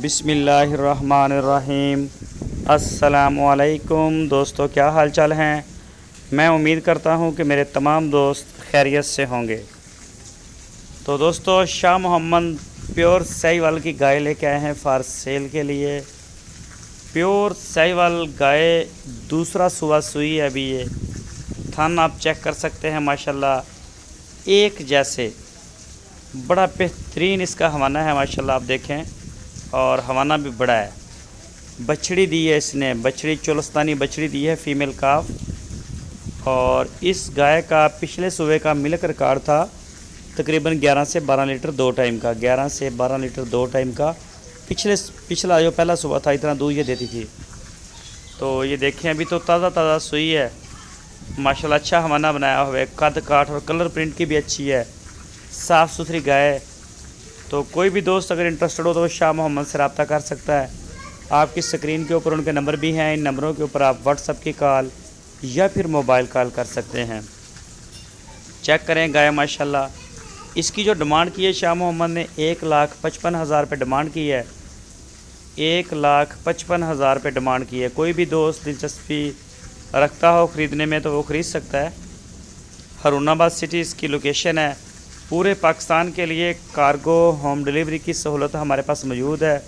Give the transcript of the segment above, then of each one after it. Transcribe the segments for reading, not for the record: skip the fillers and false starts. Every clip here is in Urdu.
بسم اللہ الرحمن الرحیم۔ السلام علیکم دوستو، کیا حال چال ہیں؟ میں امید کرتا ہوں کہ میرے تمام دوست خیریت سے ہوں گے۔ تو دوستو، شاہ محمد پیور ساہیوال کی گائے لے کے آئے ہیں فار سیل کے لیے۔ پیور ساہیوال گائے دوسرا صبح سوئی ہے ابھی۔ یہ تھن آپ چیک کر سکتے ہیں، ماشاءاللہ ایک جیسے بڑا بہترین اس کا ہوانہ ہے، ماشاءاللہ آپ دیکھیں، اور ہوانہ بھی بڑا ہے۔ بچڑی دی ہے اس نے، بچڑی چولستانی بچڑی دی ہے، فیمیل کاف۔ اور اس گائے کا پچھلے صبح کا ملک ریکارڈ تھا تقریباً 11 سے 12 لیٹر دو ٹائم کا، 11 سے 12 لیٹر دو ٹائم کا۔ پچھلا جو پہلا صبح تھا اتنا دودھ یہ دیتی تھی۔ تو یہ دیکھیں ابھی تو تازہ تازہ سوئی ہے، ماشاءاللہ اچھا ہوانہ بنایا ہوا ہے، قد کاٹ اور کلر پرنٹ کی بھی اچھی ہے، صاف ستھری گائے۔ تو کوئی بھی دوست اگر انٹرسٹڈ ہو تو شاہ محمد سے رابطہ کر سکتا ہے۔ آپ کی سکرین کے اوپر ان کے نمبر بھی ہیں، ان نمبروں کے اوپر آپ واٹس ایپ کی کال یا پھر موبائل کال کر سکتے ہیں۔ چیک کریں گائے، ماشاءاللہ اس کی جو ڈیمانڈ کی ہے شاہ محمد نے 1,55,000 پہ ڈیمانڈ کی ہے، 1,55,000 پہ ڈیمانڈ کی ہے۔ کوئی بھی دوست دلچسپی رکھتا ہو خریدنے میں تو وہ خرید سکتا ہے۔ ہارون آباد سٹی اس کی لوکیشن ہے۔ پورے پاکستان کے لیے کارگو ہوم ڈیلیوری کی سہولت ہمارے پاس موجود ہے۔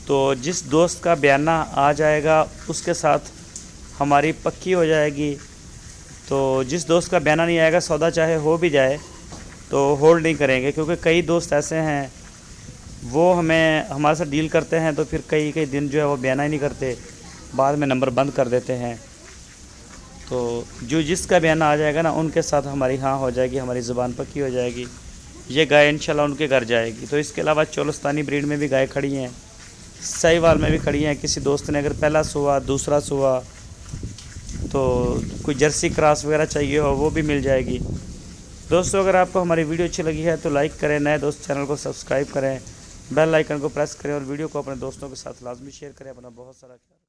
تو جس دوست کا بیانہ آ جائے گا اس کے ساتھ ہماری پکی ہو جائے گی۔ تو جس دوست کا بیانہ نہیں آئے گا، سودا چاہے ہو بھی جائے تو ہولڈ نہیں کریں گے، کیونکہ کئی دوست ایسے ہیں وہ ہمارے ساتھ ڈیل کرتے ہیں تو پھر کئی دن جو ہے وہ بیانہ ہی نہیں کرتے، بعد میں نمبر بند کر دیتے ہیں۔ تو جس کا بیانہ آ جائے گا نا، ان کے ساتھ ہماری ہاں ہو جائے گی، ہماری زبان پکی ہو جائے گی، یہ گائے انشاءاللہ ان کے گھر جائے گی۔ تو اس کے علاوہ چولستانی بریڈ میں بھی گائے کھڑی ہیں، ساہیوال میں بھی کھڑی ہیں۔ کسی دوست نے اگر پہلا سوا دوسرا سوا تو کوئی جرسی کراس وغیرہ چاہیے ہو وہ بھی مل جائے گی۔ دوستو، اگر آپ کو ہماری ویڈیو اچھی لگی ہے تو لائک کریں، نئے دوست چینل کو سبسکرائب کریں، بیل آئیکن کو پریس کریں اور ویڈیو کو اپنے دوستوں کے ساتھ لازمی شیئر کریں۔ اپنا بہت سارا خیال۔